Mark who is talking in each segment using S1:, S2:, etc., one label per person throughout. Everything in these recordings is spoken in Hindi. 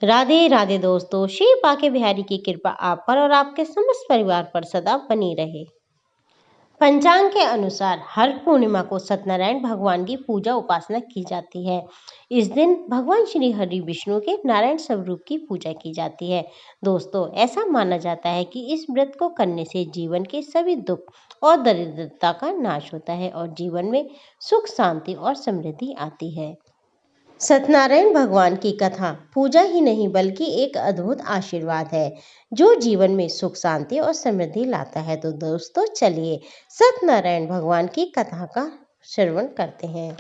S1: राधे राधे दोस्तों, श्री बाके बिहारी की कृपा आप पर और आपके समस्त परिवार पर सदा बनी रहे। पंचांग के अनुसार हर पूर्णिमा को सत्यनारायण भगवान की पूजा उपासना की जाती है। इस दिन भगवान श्री हरि विष्णु के नारायण स्वरूप की पूजा की जाती है। दोस्तों, ऐसा माना जाता है कि इस व्रत को करने से जीवन के सभी दुख और दरिद्रता का नाश होता है और जीवन में सुख, शांति और समृद्धि आती है। सत्यनारायण भगवान की कथा पूजा ही नहीं बल्कि एक अद्भुत आशीर्वाद है जो जीवन में सुख, शांति और समृद्धि लाता है। तो दोस्तों, चलिए सत्यनारायण भगवान की कथा का श्रवण करते हैं।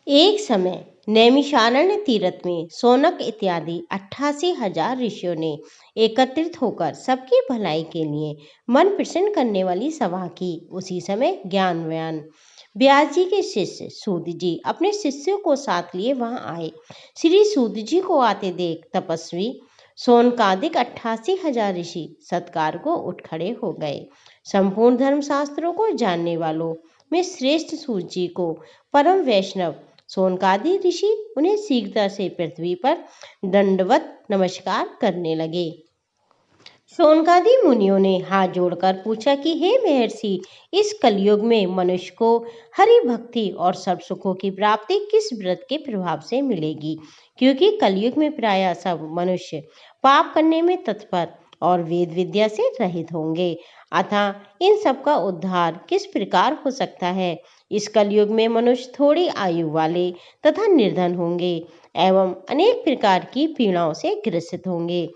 S1: एक समय नैमिषारण्य तीर्थ में शौनक इत्यादि 88,000 ऋषियों ने एकत्रित होकर सबकी भलाई के लिए मन प्रसन्न करने वाली सभा की। उसी समय ज्ञानवान व्यास जी के शिष्य सूत जी अपने शिष्यों को साथ लिए वहां आए। श्री सूत जी को आते देख तपस्वी शौनकादिक 88,000 ऋषि सत्कार को उठ खड़े हो गए। संपूर्ण धर्म शास्त्रों को जानने वालों में श्रेष्ठ सूत जी को परम वैष्णव शौनकादि ऋषि उन्हें शीघ्रता से पृथ्वी पर दंडवत नमस्कार करने लगे। शौनकादि मुनियों ने हाथ जोड़कर पूछा कि हे महर्षि, इस कलयुग में मनुष्य को हरि भक्ति और सर्व सुखों की प्राप्ति किस व्रत के प्रभाव से मिलेगी? क्योंकि कलयुग में प्रायः सब मनुष्य पाप करने में तत्पर और वेद विद्या से रहित होंगे। अतः इन सब का उद्धार किस प्रकार हो सकता है? इस कलयुग में मनुष्य थोड़ी आयु वाले तथा निर्धन होंगे एवं अनेक प्रकार की पीड़ाओं से ग्रसित होंगे।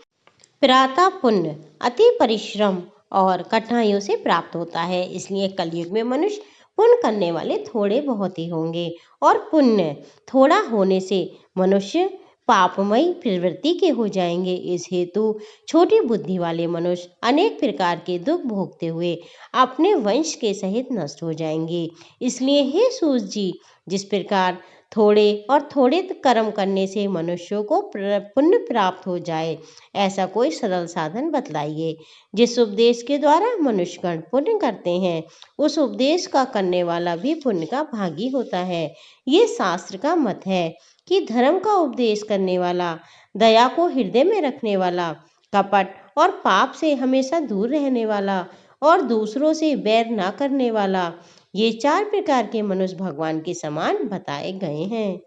S1: प्रातः पुण्य अति परिश्रम और कठिनाइयों से प्राप्त होता है, इसलिए कलयुग में मनुष्य पुण्य करने वाले थोड़े बहुत ही होंगे और पुण्य थोड़ा होने से मनुष्य पापमयी प्रवृत्ति के हो जाएंगे। इस हेतु छोटी बुद्धि वाले मनुष्य अनेक प्रकार के दुख भोगते हुए अपने वंश के सहित नष्ट हो जाएंगे। इसलिए हे सूत जी, जिस प्रकार थोड़े और थोड़े कर्म करने से मनुष्यों को पुण्य प्राप्त हो जाए, ऐसा कोई सरल साधन बतलाइए जिस उपदेश के द्वारा मनुष्यगण पुण्य करते हैं, उस उपदेश का करने वाला भी पुण्य का भागी होता है। ये शास्त्र का मत है कि धर्म का उपदेश करने वाला, दया को हृदय में रखने वाला, कपट और पाप से हमेशा दूर रहने वाला और दूसरों से बैर ना करने वाला, ये 4 प्रकार के मनुष्य भगवान के समान बताए गए हैं।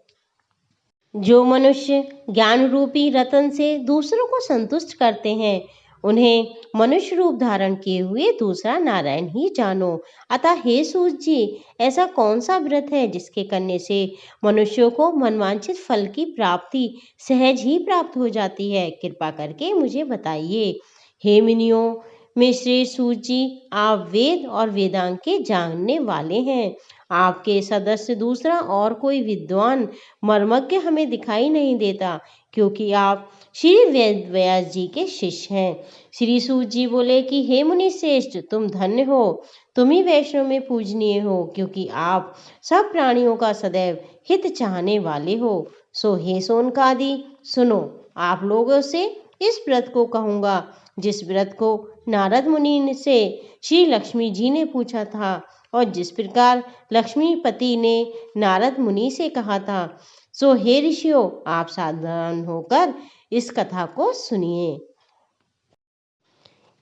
S1: जो मनुष्य ज्ञान रूपी रतन से दूसरों को संतुष्ट करते हैं, उन्हें मनुष्य रूप धारण किए हुए दूसरा नारायण ही जानो। अतः हे सूत जी, ऐसा कौन सा व्रत है जिसके करने से मनुष्यों को मनवांछित फल की प्राप्ति सहज ही प्राप्त हो जाती है? कृपा करके मुझे बताइए। हे मुनियों में श्रेष्ठ सूत जी, आप वेद और वेदांग के जानने वाले हैं। आपके सदस्य दूसरा और कोई विद्वान मर्मज्ञ हमें दिखाई नहीं देता, क्योंकि आप श्री वेद व्यास जी के शिष्य हैं। श्री सूत जी बोले कि हे मुनि श्रेष्ठ, तुम धन्य हो, तुम ही वैष्णव में पूजनीय हो, क्योंकि आप सब प्राणियों का सदैव हित चाहने वाले हो। सो हे शौनकादि, सुनो, आप लोगों से इस व्रत को कहूँगा जिस व्रत को नारद मुनि से श्री लक्ष्मी जी ने पूछा था और जिस प्रकार लक्ष्मीपति ने नारद मुनि से कहा था। सो हे ऋषियों, आप सावधान होकर इस कथा को सुनिए।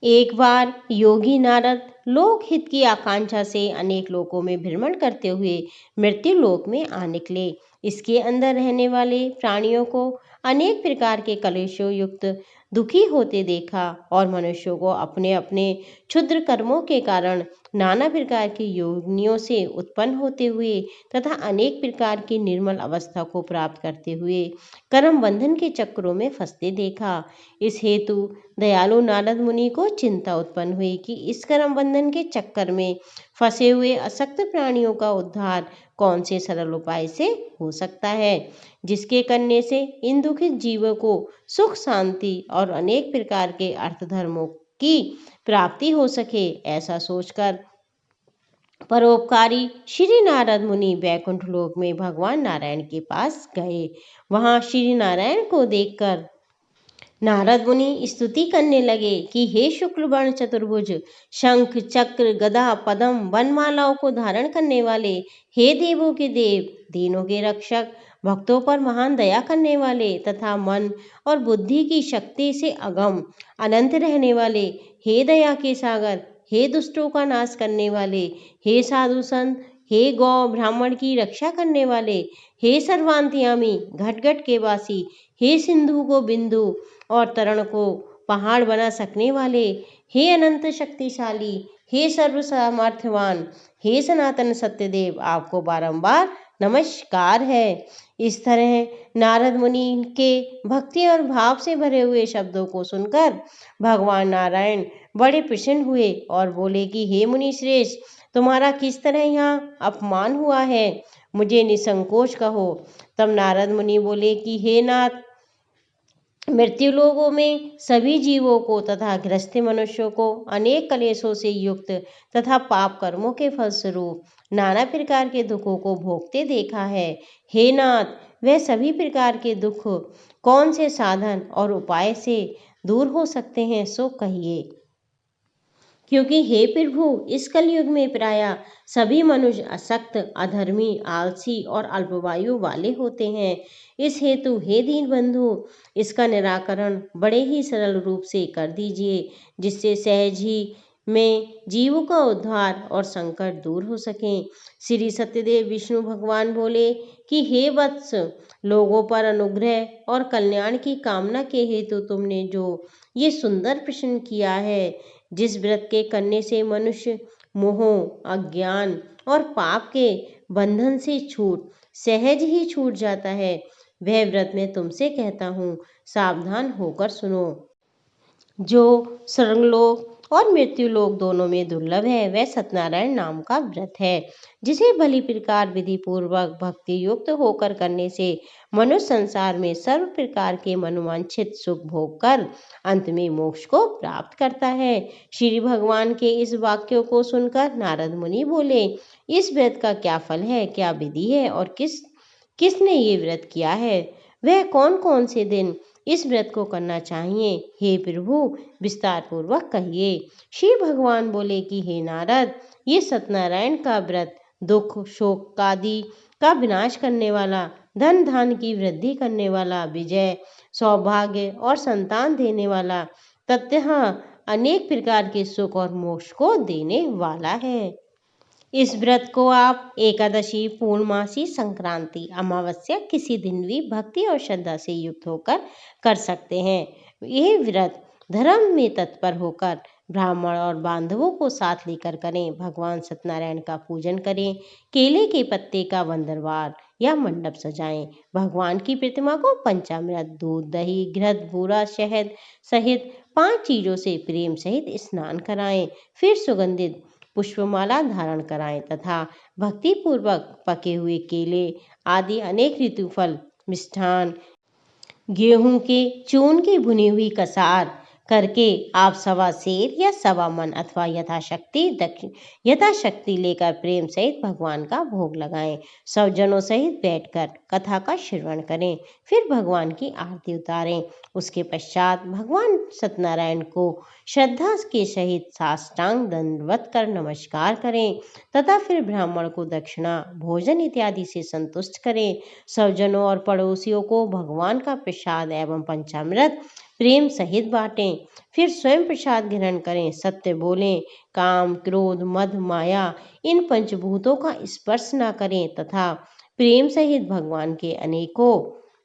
S1: एक बार योगी नारद लोक हित की आकांक्षा से अनेक लोकों में भ्रमण करते हुए मृत्यु लोक में आ निकले। इसके अंदर रहने वाले प्राणियों को अनेक प्रकार के कलेशों युक्त दुखी होते देखा और मनुष्यों को अपने अपने क्षुद्र कर्मों के कारण नाना प्रकार की योनियों से उत्पन्न होते हुए तथा अनेक प्रकार की निर्मल अवस्था को प्राप्त करते हुए कर्म बंधन के चक्रों में फंसते देखा। इस हेतु दयालु नारद मुनि को चिंता उत्पन्न हुई कि इस कर्म बंधन के चक्कर में फंसे हुए असक्त प्राणियों का उद्धार कौन से सरल उपाय से हो सकता है, जिसके करने से इन दुखित जीवों को सुख, शांति और अनेक प्रकार के अर्थ धर्मों की प्राप्ति हो सके। ऐसा सोचकर परोपकारी श्री नारद मुनि वैकुंठ लोक में भगवान नारायण के पास गए। वहां श्री नारायण को देखकर नारद मुनि स्तुति करने लगे कि हे शुक्ल वर्ण चतुर्भुज, शंख, चक्र, गदा, पद्म, वनमालाओं को धारण करने वाले, हे देवों के देव, दीनों के रक्षक, भक्तों पर महान दया करने वाले तथा मन और बुद्धि की शक्ति से अगम अनंत रहने वाले, हे दया के सागर, हे दुष्टों का नाश करने वाले, हे साधु संत, हे गौ ब्राह्मण की रक्षा करने वाले, हे सर्वांतयामी घट घट के वासी, हे सिंधु को बिंदु और तरण को पहाड़ बना सकने वाले, हे अनंत शक्तिशाली, हे सर्व सामर्थ्यवान, हे सनातन सत्यदेव, आपको बारंबार नमस्कार है। इस तरह नारद मुनि के भक्ति और भाव से भरे हुए शब्दों को सुनकर भगवान नारायण बड़े प्रसन्न हुए और बोले कि हे मुनि श्रेष्ठ, तुम्हारा किस तरह यहाँ अपमान हुआ है, मुझे निसंकोच कहो। तब नारद मुनि बोले कि हे नाथ, मृत्यु लोकों में सभी जीवों को तथा गृहस्थ मनुष्यों को अनेक कलेशों से युक्त तथा पाप कर्मों के फलस्वरूप नाना प्रकार के दुखों को भोगते देखा है। हे नाथ, वह सभी प्रकार के दुख कौन से साधन और उपाय से दूर हो सकते हैं, सो कहिए। क्योंकि हे प्रभु, इस कलयुग में प्रायः सभी मनुष्य अशक्त, अधर्मी, आलसी और अल्पवायु वाले होते हैं। इस हेतु हे दीन बंधु, इसका निराकरण बड़े ही सरल रूप से कर दीजिए, जिससे सहज ही में जीवों का उद्धार और संकट दूर हो सके। श्री सत्यदेव विष्णु भगवान बोले कि हे वत्स, लोगों पर अनुग्रह और कल्याण की कामना के हेतु तुमने जो ये सुंदर प्रश्न किया है, जिस व्रत के करने से मनुष्य मोह, अज्ञान और पाप के बंधन से सहज ही छूट जाता है, वह व्रत मैं तुमसे कहता हूँ, सावधान होकर सुनो। जो स्वर्गलोक और मृत्यु लोक दोनों में दुर्लभ है, वह सत्यनारायण नाम का व्रत है, जिसे भली प्रकार विधि पूर्वक भक्ति युक्त होकर करने से मनुष्य संसार में सर्व प्रकार के मनोवांछित सुख भोग कर अंत में मोक्ष को प्राप्त करता है। श्री भगवान के इस वाक्यों को सुनकर नारद मुनि बोले, इस व्रत का क्या फल है, क्या विधि है और किसने ये व्रत किया है, वह कौन कौन से दिन इस व्रत को करना चाहिए, हे प्रभु विस्तार पूर्वक कहिए। श्री भगवान बोले कि हे नारद, ये सत्यनारायण का व्रत दुख शोक आदि का विनाश करने वाला, धन धान की वृद्धि करने वाला, विजय, सौभाग्य और संतान देने वाला तथा अनेक प्रकार के सुख और मोक्ष को देने वाला है। इस व्रत को आप एकादशी, पूर्णमासी, संक्रांति, अमावस्या किसी दिन भी भक्ति और श्रद्धा से युक्त होकर कर सकते हैं। यह व्रत धर्म में तत्पर होकर ब्राह्मण और बांधवों को साथ लेकर करें। भगवान सत्यनारायण का पूजन करें। केले के पत्ते का बंदरवार या मंडप सजाएं। भगवान की प्रतिमा को पंचामृत, दूध, दही, घृत, बूरा, शहद सहित 5 चीजों से प्रेम सहित स्नान कराएं। फिर सुगंधित पुष्पमाला धारण कराएं तथा भक्ति पूर्वक पके हुए केले आदि अनेक ऋतुफल, मिष्ठान, गेहूं के चून की भुनी हुई कसार करके आप 1.25 सेर या 1.25 मन अथवा यथाशक्ति लेकर प्रेम सहित भगवान का भोग लगाएं। सब जनों सहित बैठकर कथा का श्रवण करें। फिर भगवान की आरती उतारें। उसके पश्चात भगवान सत्यनारायण को श्रद्धा के सहित साष्टांग दंडवत कर नमस्कार करें तथा फिर ब्राह्मण को दक्षिणा, भोजन इत्यादि से संतुष्ट करें। सब जनों और पड़ोसियों को भगवान का प्रसाद एवं पंचामृत प्रेम सहित बांटें। फिर स्वयं प्रसाद ग्रहण करें। सत्य बोलें, काम, क्रोध, मद, माया इन पंचभूतों का स्पर्श न करें तथा प्रेम सहित भगवान के अनेकों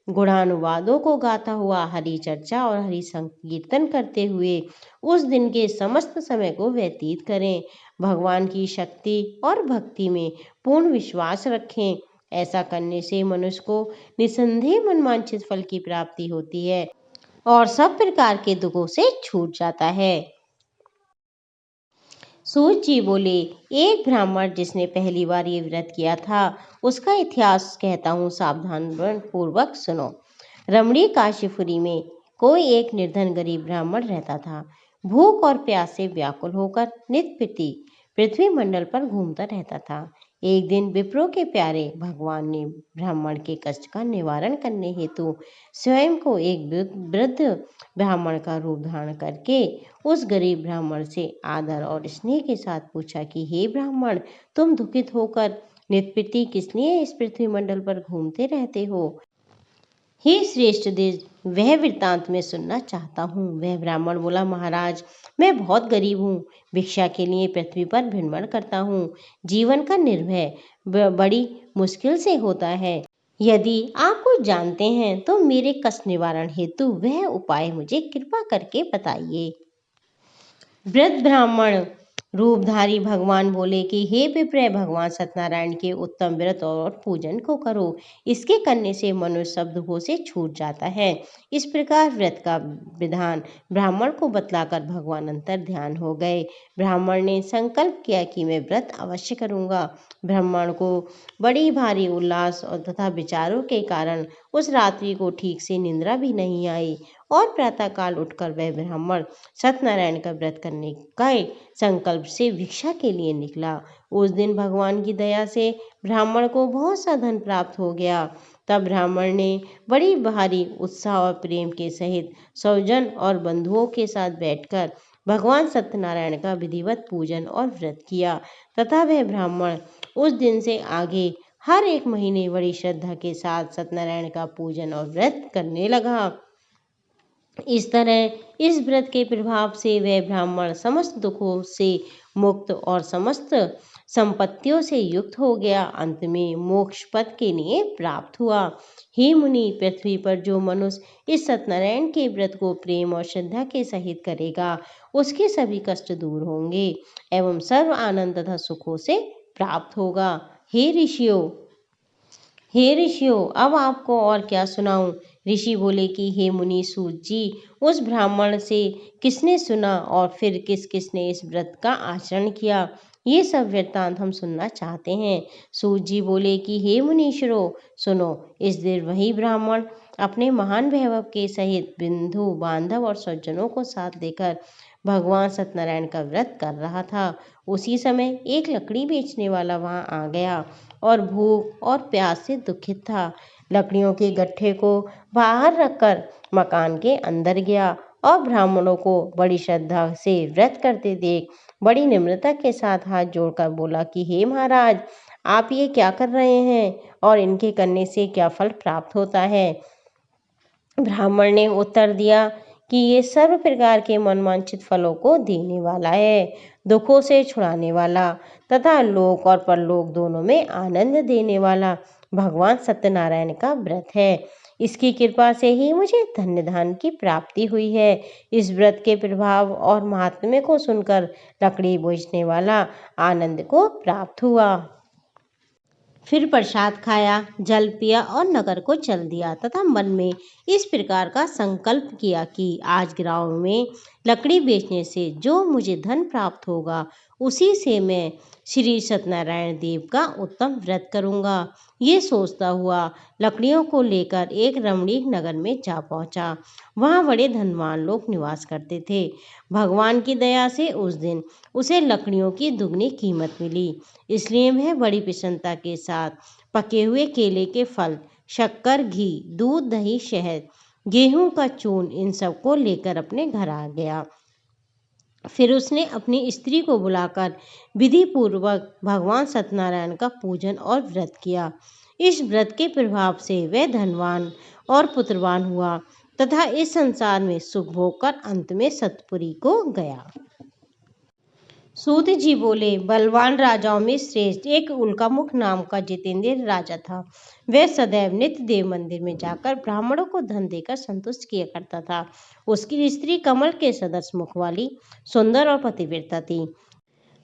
S1: गुणानुवादों को गाता हुआ हरि चर्चा और हरि संकीर्तन करते हुए उस दिन के समस्त समय को व्यतीत करें। भगवान की शक्ति और भक्ति में पूर्ण विश्वास रखें। ऐसा करने से मनुष्य को निसंदेह मनवांछित फल की प्राप्ति होती है और सब प्रकार के दुखों से छूट जाता है। सूत जी बोले, एक ब्राह्मण जिसने पहली बार ये व्रत किया था, उसका इतिहास कहता हूँ, सावधान पूर्वक सुनो। रमणी काशीपुरी में कोई एक निर्धन गरीब ब्राह्मण रहता था। भूख और प्यास से व्याकुल होकर नित्य पृथ्वी मंडल पर घूमता रहता था। एक दिन विप्रों के प्यारे भगवान ने ब्राह्मण के कष्ट का निवारण करने हेतु स्वयं को एक वृद्ध ब्राह्मण का रूप धारण करके उस गरीब ब्राह्मण से आदर और स्नेह के साथ पूछा कि हे ब्राह्मण, तुम दुखित होकर नित्यप्रति किस लिए इस पृथ्वी मंडल पर घूमते रहते हो? हे श्रेष्ठ द्विज, वह वृत्तांत में सुनना चाहता हूँ। वह ब्राह्मण बोला, महाराज, मैं बहुत गरीब हूँ, भिक्षा के लिए पृथ्वी पर भ्रमण करता हूँ। जीवन का निर्वाह बड़ी मुश्किल से होता है। यदि आप कुछ जानते हैं तो मेरे कष्ट निवारण हेतु वह उपाय मुझे कृपा करके बताइए। वृद्ध ब्राह्मण रूपधारी भगवान बोले कि हे विप्र, भगवान सत्यनारायण के उत्तम व्रत और पूजन को करो। इसके करने से मनुष्य सब दुखों से छूट जाता है। इस प्रकार व्रत का विधान ब्राह्मण को बतलाकर भगवान अंतर ध्यान हो गए। ब्राह्मण ने संकल्प किया कि मैं व्रत अवश्य करूंगा। ब्राह्मण को बड़ी भारी उल्लास और तथा विचारों के कारण उस रात्रि को ठीक से निद्रा भी नहीं आई और प्रातःकाल उठकर वह ब्राह्मण सत्यनारायण का व्रत करने का संकल्प से भिक्षा के लिए निकला। उस दिन भगवान की दया से ब्राह्मण को बहुत सा धन प्राप्त हो गया। तब ब्राह्मण ने बड़ी भारी उत्साह और प्रेम के सहित स्वजन और बंधुओं के साथ बैठकर भगवान सत्यनारायण का विधिवत पूजन और व्रत किया तथा वह ब्राह्मण उस दिन से आगे हर एक महीने बड़ी श्रद्धा के साथ सत्यनारायण का पूजन और व्रत करने लगा। इस तरह इस व्रत के प्रभाव से वह ब्राह्मण समस्त दुखों से मुक्त और समस्त संपत्तियों से युक्त हो गया। अंत में मोक्ष पद के लिए प्राप्त हुआ। हे मुनि, पृथ्वी पर जो मनुष्य इस सत्यनारायण के व्रत को प्रेम और श्रद्धा के सहित करेगा, उसके सभी कष्ट दूर होंगे एवं सर्व आनंद तथा सुखों से प्राप्त होगा। हे ऋषियों, अब आपको और क्या सुनाऊं? ऋषि बोले कि हे मुनि सूत जी, उस ब्राह्मण से किसने सुना और फिर किस किसने इस व्रत का आचरण किया, ये सब वृत्तांत हम सुनना चाहते हैं। सूत जी बोले कि हे मुनीश्वरों, सुनो। इस दिन वही ब्राह्मण अपने महान वैभव के सहित बंधु बांधव और सज्जनों को साथ लेकर भगवान सत्यनारायण का व्रत कर रहा था। उसी समय एक लकड़ी बेचने वाला वहां आ गया और भूख और प्यास से दुखित था। लकड़ियों के गट्ठे को बाहर रखकर मकान के अंदर गया और ब्राह्मणों को बड़ी श्रद्धा से व्रत करते देख बड़ी निम्रता के साथ हाथ जोड़कर बोला कि हे महाराज, आप ये क्या कर रहे हैं और इनके करने से क्या फल प्राप्त होता है? ब्राह्मण ने उत्तर दिया कि ये सर्व प्रकार के मनवांछित फलों को देने वाला है, दुखों से छुड़ाने वाला तथा लोक और परलोक दोनों में आनंद देने वाला भगवान सत्यनारायण का व्रत है। इसकी कृपा से ही मुझे धन्य धान की प्राप्ति हुई है। इस व्रत के प्रभाव और महात्म्य को सुनकर लकड़ी बेचने वाला आनंद को प्राप्त हुआ। फिर प्रसाद खाया, जल पिया और नगर को चल दिया तथा मन में इस प्रकार का संकल्प किया कि आज गाँव में लकड़ी बेचने से जो मुझे धन प्राप्त होगा, उसी से मैं श्री सत्यनारायण देव का उत्तम व्रत करूंगा। ये सोचता हुआ लकड़ियों को लेकर एक रमणीक नगर में जा पहुंचा। वहां बड़े धनवान लोग निवास करते थे। भगवान की दया से उस दिन उसे लकड़ियों की दुगनी कीमत मिली, इसलिए वह बड़ी प्रसन्नता के साथ पके हुए केले के फल, शक्कर, घी, दूध, दही, शहद, गेहूं का चूर्ण इन सब को लेकर अपने घर आ गया। फिर उसने अपनी स्त्री को बुलाकर विधि पूर्वक भगवान सत्यनारायण का पूजन और व्रत किया। इस व्रत के प्रभाव से वह धनवान और पुत्रवान हुआ तथा इस संसार में सुख भोग कर अंत में सतपुरी को गया। सूत जी बोले, बलवान राजाओं में श्रेष्ठ एक उल्कामुख नाम का जितेंद्र राजा था। वह सदैव नित्य देव मंदिर में जाकर ब्राह्मणों को धन देकर संतुष्ट किया करता था। उसकी स्त्री कमल के सदृश मुख वाली, सुंदर और पतिव्रता थी।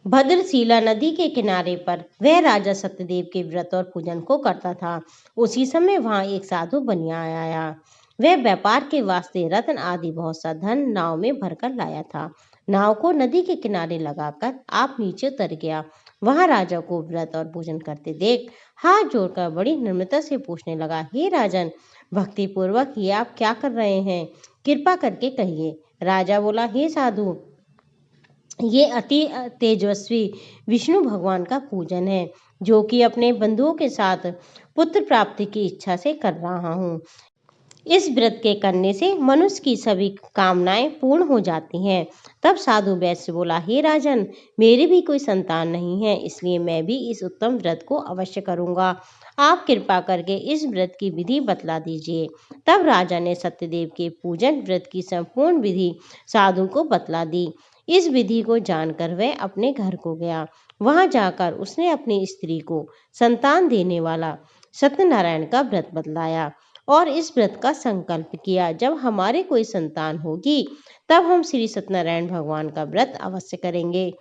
S1: भद्रशिला नदी के किनारे पर वह राजा सत्यदेव के व्रत और पूजन को करता था। उसी समय वहां एक साधु बनिया आया। वह व्यापार के वास्ते रत्न आदि बहुत सा धन नाव में भरकर लाया था। नाव को नदी के किनारे लगाकर आप नीचे उतर गया। वहां राजा को व्रत और पूजन करते देख हाथ जोड़कर बड़ी नम्रता से पूछने लगा, हे राजन, भक्ति पूर्वक ये आप क्या कर रहे हैं? कृपा करके कहिए। राजा बोला, हे साधु, ये अति तेजस्वी विष्णु भगवान का पूजन है, जो कि अपने बंधुओं के साथ पुत्र प्राप्ति की इच्छा से कर रहा हूँ। इस व्रत के करने से मनुष्य की सभी कामनाएं पूर्ण हो जाती हैं। तब साधु वैश्य बोला, हे राजन, मेरी भी कोई संतान नहीं है, इसलिए मैं भी इस उत्तम व्रत को अवश्य करूंगा। आप कृपा करके इस व्रत की विधि बतला दीजिए। तब राजा ने सत्यदेव के पूजन व्रत की संपूर्ण विधि साधु को बतला दी। इस विधि को जानकर वह अपने घर को गया। वहां जाकर उसने अपनी स्त्री को संतान देने वाला सत्यनारायण का व्रत बतलाया और इस व्रत का संकल्प किया, जब हमारे कोई संतान होगी तब हम श्री सत्यनारायण भगवान का व्रत अवश्य करेंगे।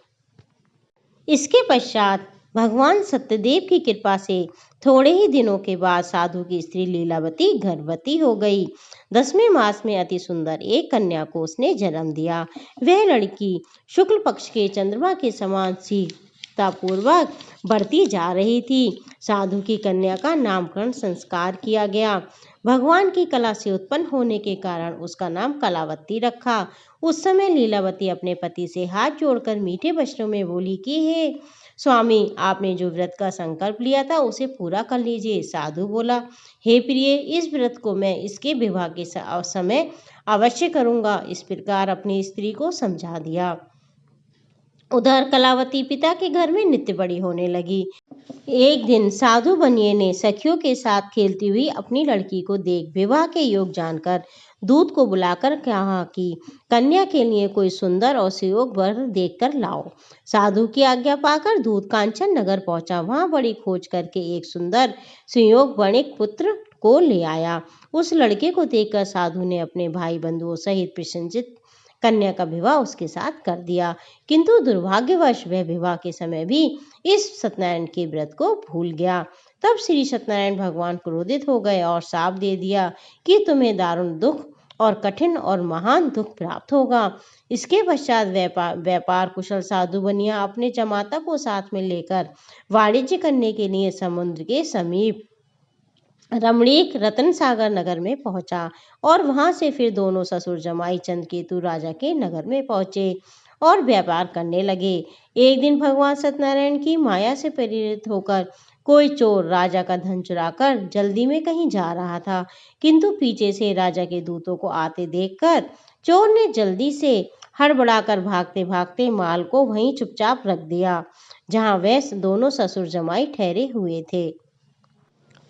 S1: इसके पश्चात भगवान सत्यदेव की कृपा से थोड़े ही दिनों के बाद साधु की स्त्री लीलावती गर्भवती हो गई। 10वें मास में अति सुंदर एक कन्या को उसने जन्म दिया। वह लड़की शुक्ल पक्ष के चंद्रमा के समान शीघ्रतापूर्वक बढ़ती जा रही थी। साधु की कन्या का नामकरण संस्कार किया गया। भगवान की कला से उत्पन्न होने के कारण उसका नाम कलावती रखा। उस समय लीलावती अपने पति से हाथ जोड़कर मीठे वचनों में बोली कि हे स्वामी, आपने जो व्रत का संकल्प लिया था उसे पूरा कर लीजिए। साधु बोला, हे प्रिय, इस व्रत को मैं इसके विवाह के समय अवश्य करूंगा। इस प्रकार अपनी स्त्री को समझा दिया। उधर कलावती पिता के घर में नित्य बड़ी होने लगी। एक दिन साधु बनिए ने सखियों के साथ खेलती हुई अपनी लड़की को देख विवाह के योग जानकर दूत को बुलाकर कहा कि कन्या के लिए कोई सुंदर और सुयोग वर देखकर लाओ। साधु की आज्ञा पाकर दूत कांचन नगर पहुंचा। वहां बड़ी खोज करके एक सुंदर सुयोग वणिक पुत्र को ले आया। उस लड़के को देखकर साधु ने अपने भाई बंधुओं सहित प्रसन्नचित्त कन्या का विवाह उसके साथ कर दिया। किंतु दुर्भाग्यवश वह विवाह के समय भी इस सत्यनारायण के व्रत को भूल गया। तब श्री सत्यनारायण भगवान क्रोधित हो गए और शाप दे दिया कि तुम्हें दारुण दुख और कठिन और महान दुख प्राप्त होगा। इसके पश्चात व्यापार कुशल साधु बनिया अपने जमाता को साथ में लेकर वाणिज्य करने के लिए समुद्र के समीप रमणीक रतन सागर नगर में पहुंचा और वहां से फिर दोनों ससुर जमाई चंद्रकेतु राजा के नगर में पहुंचे और व्यापार करने लगे। एक दिन भगवान सत्यनारायण की माया से प्रेरित होकर कोई चोर राजा का धन चुराकर जल्दी में कहीं जा रहा था, किंतु पीछे से राजा के दूतों को आते देखकर चोर ने जल्दी से हड़बड़ाकर भागते भागते माल को वहीं चुपचाप रख दिया जहां वह दोनों ससुर जमाई ठहरे हुए थे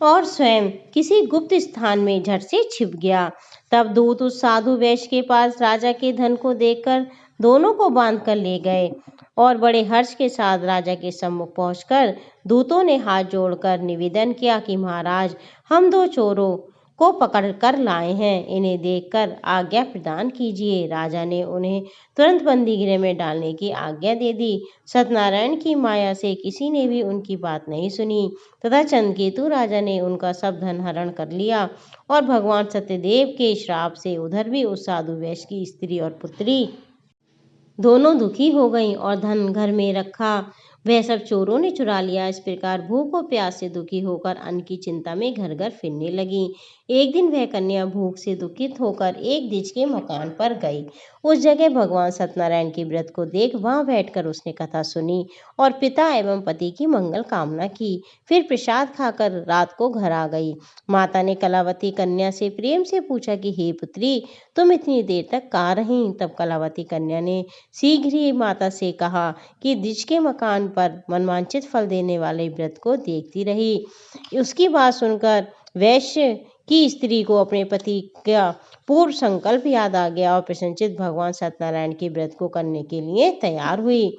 S1: और स्वयं किसी गुप्त स्थान में झट से छिप गया। तब दूत उस साधु वैश्य के पास राजा के धन को देखकर दोनों को बांध कर ले गए और बड़े हर्ष के साथ राजा के सम्मुख पहुंचकर दूतों ने हाथ जोड़कर निवेदन किया कि महाराज, हम दो चोरों को पकड़ कर लाए हैं, इन्हें देखकर आज्ञा प्रदान कीजिए। राजा ने उन्हें तुरंत बंदी गृह में डालने की आज्ञा दे दी। सत्यनारायण की माया से किसी ने भी उनकी बात नहीं सुनी तथा चंद्रकेतु राजा ने उनका सब धन हरण कर लिया और भगवान सत्यदेव के श्राप से उधर भी उस साधु वैश्य की स्त्री और पुत्री दोनों दुखी हो गईं और धन घर में रखा वह सब चोरों ने चुरा लिया। इस प्रकार भूख और प्यास से दुखी होकर अन्न की चिंता में घर घर फिरने लगी। एक दिन वह कन्या भूख से दुखित होकर एक द्विज के मकान पर गई। उस जगह भगवान सत्यनारायण के व्रत को देख वहां बैठकर उसने कथा सुनी और पिता एवं पति की मंगल कामना की। फिर प्रसाद खाकर रात को घर आ गई। माता ने कलावती कन्या से प्रेम से पूछा कि हे पुत्री, तुम इतनी देर तक कहाँ रहीं? तब कलावती कन्या ने शीघ्र ही माता से कहा कि द्विज के मकान पर मनवांछित फल देने वाले व्रत को देखती रही। उसकी बात सुनकर वैश्य की स्त्री को अपने पति का पूर्व संकल्प याद आ गया और प्रसन्नचित्त भगवान सत्यनारायण के व्रत को करने के लिए तैयार हुई।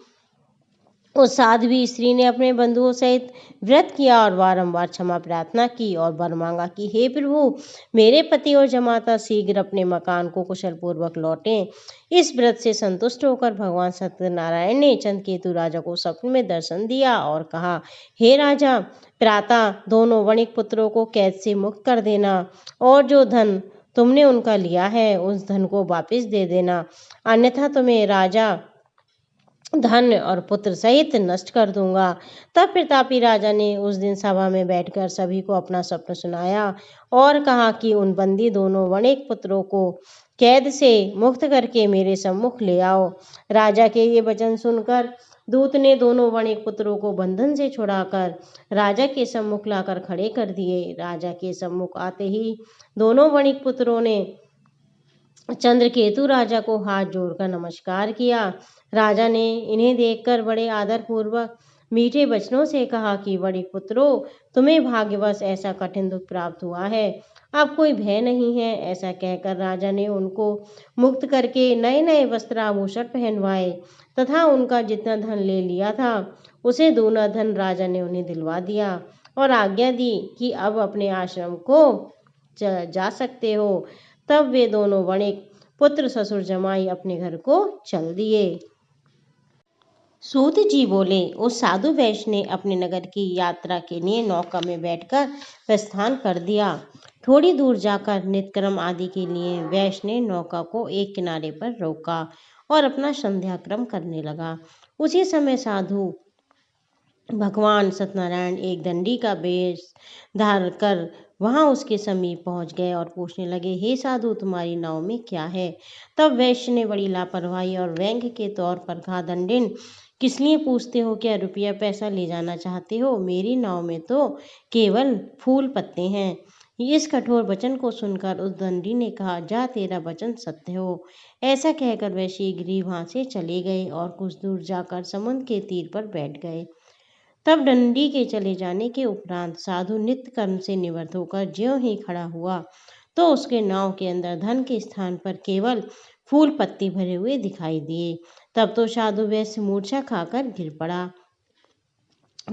S1: उस साध्वी स्त्री ने अपने बंधुओं सहित व्रत किया और बारंबार क्षमा प्रार्थना की और वर मांगा कि हे प्रभु, मेरे पति और जमाता शीघ्र अपने मकान को कुशल पूर्वक लौटें। इस व्रत से संतुष्ट होकर भगवान सत्यनारायण ने चंद्रकेतु राजा को स्वप्न में दर्शन दिया और कहा, हे राजा, प्रातः दोनों वणिक पुत्रों को कैद से मुक्त कर देना और जो धन तुमने उनका लिया है उस धन को वापस दे देना, अन्यथा तुम्हें राजा धन और पुत्र सहित नष्ट कर दूंगा। तब प्रतापी राजा ने उस दिन सभा में बैठकर सभी को अपना स्वप्न सुनाया और कहा कि उन बंदी दोनों वणिक पुत्रों को कैद से मुक्त करके मेरे सम्मुख ले आओ। राजा के ये वचन सुनकर दूत ने दोनों वणिक पुत्रों को बंधन से छुड़ाकर राजा के सम्मुख लाकर खड़े कर दिए। राजा के सम्मुख आते ही दोनों वणिक पुत्रों ने चंद्रकेतु राजा को हाथ जोड़कर नमस्कार किया। राजा ने इन्हें देखकर बड़े आदर पूर्वक मीठे वचनों से कहा कि वणिक पुत्रों, तुम्हें भाग्यवश ऐसा कठिन दुख प्राप्त हुआ है, अब कोई भय नहीं है। ऐसा कहकर राजा ने उनको मुक्त करके नए नए वस्त्र आभूषण पहनवाए तथा उनका जितना धन ले लिया था उसे दूना धन राजा ने उन्हें दिलवा दिया और आज्ञा दी कि अब अपने आश्रम को जा सकते हो। तब वे दोनों वणिक पुत्र ससुर जमाई अपने घर को चल दिए। सूत जी बोले, उस साधु वैश्य ने अपने नगर की यात्रा के लिए नौका में बैठकर प्रस्थान कर दिया। थोड़ी दूर जाकर नित्यक्रम आदि के लिए वैश्य ने नौका को एक किनारे पर रोका और अपना संध्याक्रम करने लगा। उसी समय साधु भगवान सत्यनारायण एक दंडी का वेश धारण कर वहां उसके समीप पहुंच गए और पूछने लगे, हे साधु, तुम्हारी नाव में क्या है? तब वैश्य ने बड़ी लापरवाही और व्यंग्य के तौर पर कहा, दंडिन, किस लिए पूछते हो? क्या रुपया पैसा ले जाना चाहते हो? मेरी नाव में तो केवल फूल पत्ते हैं। इस कठोर वचन को सुनकर उस दंडी ने कहा, जा, तेरा वचन सत्य हो। ऐसा कहकर वह शीघ्र ही वहां से चले गए और कुछ दूर जाकर समुद्र के तीर पर बैठ गए। तब डंडी के चले जाने के उपरांत साधु नित्य कर्म से निवृत्त होकर ज्यों ही खड़ा हुआ तो उसके नाव के अंदर धन के स्थान पर केवल फूल पत्ती भरे हुए दिखाई दिए। तब तो साधु वैश्य मूर्छा खाकर गिर पड़ा।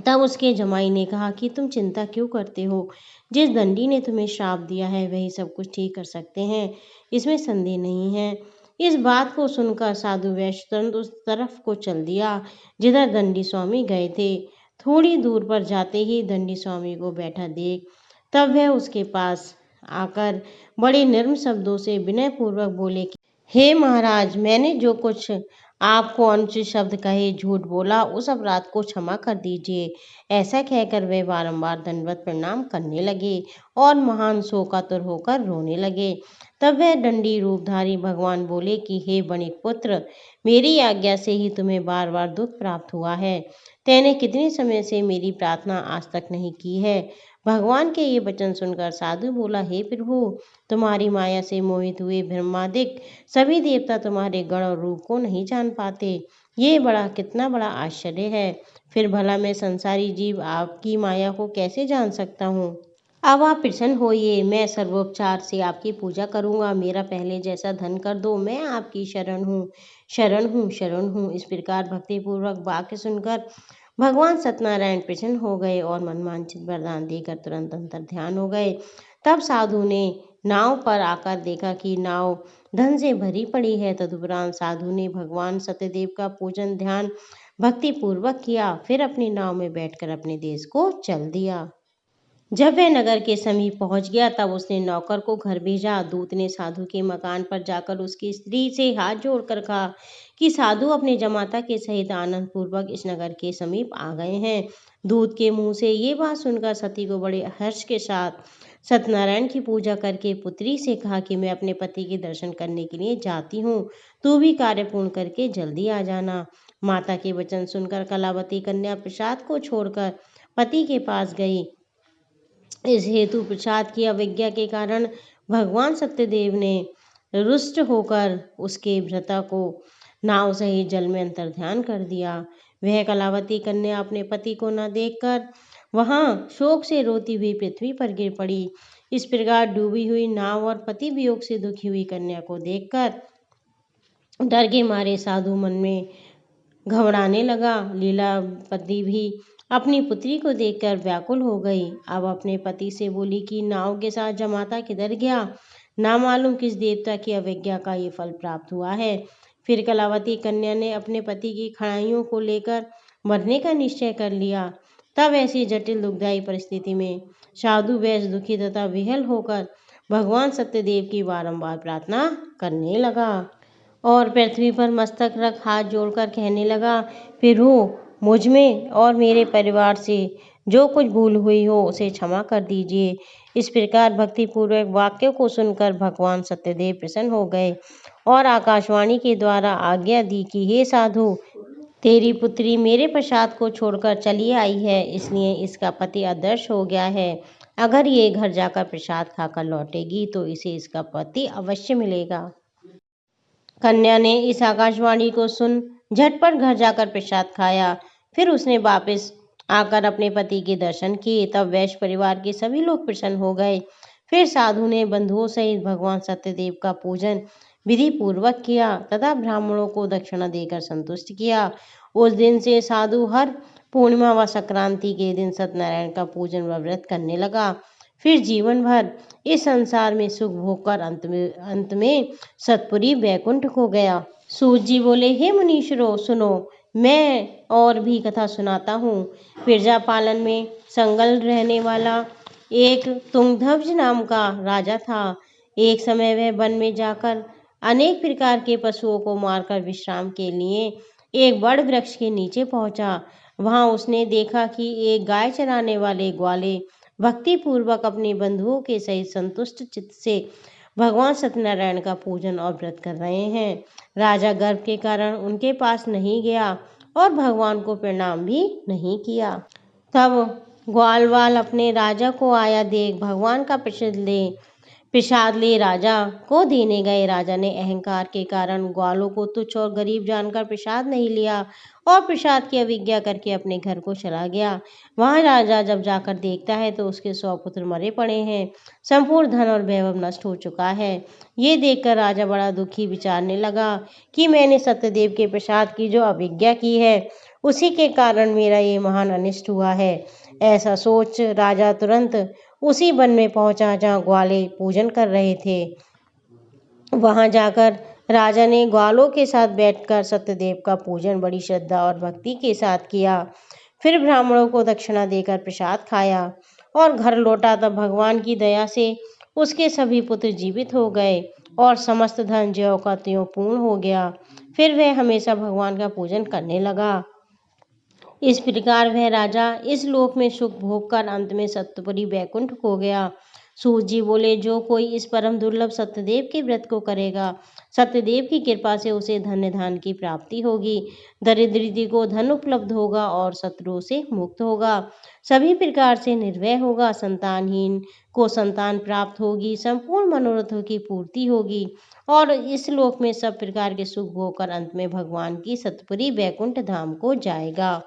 S1: तब उसके जमाई ने कहा कि तुम चिंता क्यों करते हो? जिस दंडी ने तुम्हें श्राप दिया है वही सब कुछ ठीक कर सकते हैं, इसमें संदेह नहीं है। इस बात को सुनकर साधु वैश्य तुरंत उस तरफ को चल दिया जिधर दंडी स्वामी गए थे। थोड़ी दूर पर जाते ही दंडी स्वामी को बैठा देख तब वह उसके पास आकर बड़े नर्म शब्दों से विनय पूर्वक बोले कि हे महाराज, मैंने जो कुछ आपको अनुचित शब्द कहे, झूठ बोला, उस अपराध को क्षमा कर दीजिए। ऐसा कहकर वे बारंबार दंडवत प्रणाम करने लगे और महान शोकातुर होकर रोने लगे। तब वह दंडी रूपधारी भगवान बोले कि हे वणिक पुत्र, मेरी आज्ञा से ही तुम्हें बार बार दुख प्राप्त हुआ है। तैने कितने समय से मेरी प्रार्थना आज तक नहीं की है? भगवान के ये वचन सुनकर साधु बोला, हे प्रभु, तुम्हारी माया से मोहित हुए ब्रह्मादिक सभी देवता तुम्हारे गण और रूप को नहीं जान पाते। ये कितना बड़ा आश्चर्य है। फिर भला मैं संसारी जीव आपकी माया को कैसे जान सकता हूँ? अब आप प्रसन्न होइए, मैं सर्वोपचार से आपकी पूजा करूंगा। मेरा पहले जैसा धन कर दो, मैं आपकी शरण हूँ, शरण हूँ, शरण हूँ। इस प्रकार भक्तिपूर्वक वाक्य सुनकर भगवान सत्यनारायण प्रसन्न हो गए और मनवांछित वरदान देकर तुरंत अंतर ध्यान हो गए। तब साधु ने नाव पर आकर देखा कि नाव धन से भरी पड़ी है। तदुपरांत साधु ने भगवान सत्यदेव का पूजन ध्यान भक्ति पूर्वक किया, फिर अपनी नाव में बैठकर अपने देश को चल दिया। जब वह नगर के समीप पहुंच गया तब उसने नौकर को घर भेजा। दूत ने साधु के मकान पर जाकर उसकी स्त्री से हाथ जोड़कर कहा कि साधु अपने जमाता के सहित आनंद पूर्वक इस नगर के समीप आ गए हैं। दूत के मुंह से ये बात सुनकर सती को बड़े हर्ष के साथ सत्यनारायण की पूजा करके पुत्री से कहा कि मैं अपने पति के दर्शन करने के लिए जाती हूँ, तू भी कार्य पूर्ण करके जल्दी आ जाना। माता के वचन सुनकर कलावती कन्या प्रसाद को छोड़कर पति के पास गई। इस हेतु प्रसाद की अवज्ञा के कारण भगवान सत्यदेव ने रुष्ट होकर उसके भ्राता को नाव सहित जल में अंतर्ध्यान कर दिया। वह कलावती कन्या अपने पति को न देखकर वहां शोक से रोती हुई पृथ्वी पर गिर पड़ी। इस प्रकार डूबी हुई नाव और पति वियोग से दुखी हुई कन्या को देखकर डर के मारे साधु मन में घबराने लगा। लीलावती भी अपनी पुत्री को देखकर व्याकुल हो गई। अब अपने पति से बोली कि नाव के साथ जमाता किधर गया? ना मालूम किस देवता की अवज्ञा का ये फल प्राप्त हुआ है। फिर कलावती कन्या ने अपने पति की खड़ाइयों को लेकर मरने का निश्चय कर लिया। तब ऐसी जटिल दुखदायी परिस्थिति में साधु वैश्य दुखी तथा विहल होकर भगवान सत्यदेव की बारंबार प्रार्थना करने लगा और पृथ्वी पर मस्तक रख हाथ जोड़कर कहने लगा, प्रभु, मुझ में और मेरे परिवार से जो कुछ भूल हुई हो उसे क्षमा कर दीजिए। इस प्रकार भक्तिपूर्वक वाक्यों को सुनकर भगवान सत्यदेव प्रसन्न हो गए और आकाशवाणी के द्वारा आज्ञा दी कि हे साधु, तेरी पुत्री मेरे प्रसाद को छोड़कर चली आई है, इसलिए इसका पति अदृश्य हो गया है। अगर ये घर जाकर प्रसाद खाकर लौटेगी तो इसे इसका पति अवश्य मिलेगा। कन्या ने इस आकाशवाणी को सुन झटपट घर जाकर प्रसाद खाया। फिर उसने वापस आकर अपने पति के दर्शन किए। तब वैश्य परिवार के सभी लोग प्रसन्न हो गए। फिर साधु ने बंधुओं सहित भगवान सत्यदेव का पूजन विधि पूर्वक किया तथा ब्राह्मणों को दक्षिणा देकर संतुष्ट किया। उस दिन से साधु हर पूर्णिमा व संक्रांति के दिन सत्यनारायण का पूजन व व्रत करने लगा। फिर जीवन भर इस संसार में सुख भोग कर अंत में सतपुरी वैकुंठ को गया। सूत जी बोले, हे मुनीश्वरों सुनो, मैं और भी कथा सुनाता हूँ। प्रजा पालन में संगल रहने वाला एक तुंगध्वज नाम का राजा था। एक समय वह वन में जाकर अनेक प्रकार के पशुओं को मारकर विश्राम के लिए एक बड़ वृक्ष के नीचे पहुंचा। वहां उसने देखा कि एक गाय चराने वाले ग्वाले भक्ति पूर्वक अपने बंधुओं के सहित संतुष्ट चित्त से भगवान सत्यनारायण का पूजन और व्रत कर रहे हैं। राजा गर्व के कारण उनके पास नहीं गया और भगवान को प्रणाम भी नहीं किया। तब ग्वालवाल अपने राजा को आया देख भगवान का प्रसाद ले राजा को देने गए। राजा ने अहंकार के कारण ग्वालों को तुच्छ और गरीब जानकर प्रसाद नहीं लिया और प्रसाद की अवज्ञा करके अपने घर को चला गया। वहां राजा जब जाकर देखता है तो उसके 100 पुत्र मरे पड़े हैं। संपूर्ण धन और वैभव नष्ट हो चुका है। ये देखकर राजा बड़ा दुखी विचारने लगा कि मैंने सत्यदेव के प्रसाद की जो अवज्ञा की है उसी के कारण मेरा ये महान अनिष्ट हुआ है। ऐसा सोच राजा तुरंत उसी वन में पहुंचा जहाँ ग्वाले पूजन कर रहे थे। वहां जाकर राजा ने ग्वालों के साथ बैठकर सत्यदेव का पूजन बड़ी श्रद्धा और भक्ति के साथ किया। फिर ब्राह्मणों को दक्षिणा देकर प्रसाद खाया और घर लौटा। तब भगवान की दया से उसके सभी पुत्र जीवित हो गए और समस्त धन ज्यों का त्यों पूर्ण हो गया। फिर वह हमेशा भगवान का पूजन करने लगा। इस प्रकार वह राजा इस लोक में सुख भोग कर अंत में सत्यपुरी वैकुंठ को गया। सूत जी बोले, जो कोई इस परम दुर्लभ सत्यदेव के व्रत को करेगा, सत्यदेव की कृपा से उसे धन्य धान की प्राप्ति होगी, दरिद्री को धन उपलब्ध होगा और शत्रुओं से मुक्त होगा, सभी प्रकार से निर्भय होगा, संतानहीन को संतान प्राप्त होगी, संपूर्ण मनोरथों की पूर्ति होगी और इस लोक में सब प्रकार के सुख भोग कर अंत में भगवान की सतपुरी वैकुंठ धाम को जाएगा।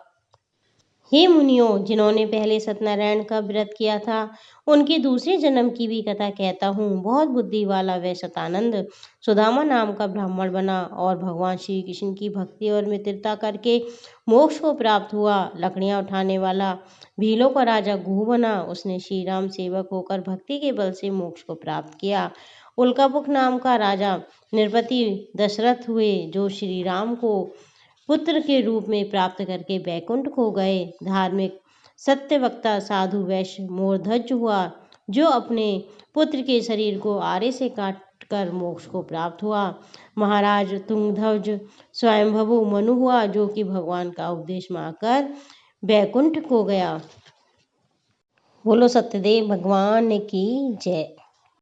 S1: हे मुनियों, जिन्होंने पहले सत्यनारायण का व्रत किया था उनकी दूसरे जन्म की भी कथा कहता हूँ। बहुत बुद्धि वाला वह शतानंद सुदामा नाम का ब्राह्मण बना और भगवान श्री कृष्ण की भक्ति और मित्रता करके मोक्ष को प्राप्त हुआ। लकड़ियाँ उठाने वाला भीलों का राजा गुह बना। उसने श्री राम सेवक होकर भक्ति के बल से मोक्ष को प्राप्त किया। उल्कापुक नाम का राजा नृपति दशरथ हुए, जो श्री राम को पुत्र के रूप में प्राप्त करके वैकुंठ को गए। धार्मिक सत्यवक्ता साधु वैश्य मोरध्वज हुआ, जो अपने पुत्र के शरीर को आरे से काट कर मोक्ष को प्राप्त हुआ। महाराज तुंगध्वज स्वयंभू मनु हुआ, जो कि भगवान का उपदेश मांगकर वैकुंठ को गया। बोलो सत्यदेव भगवान की जय।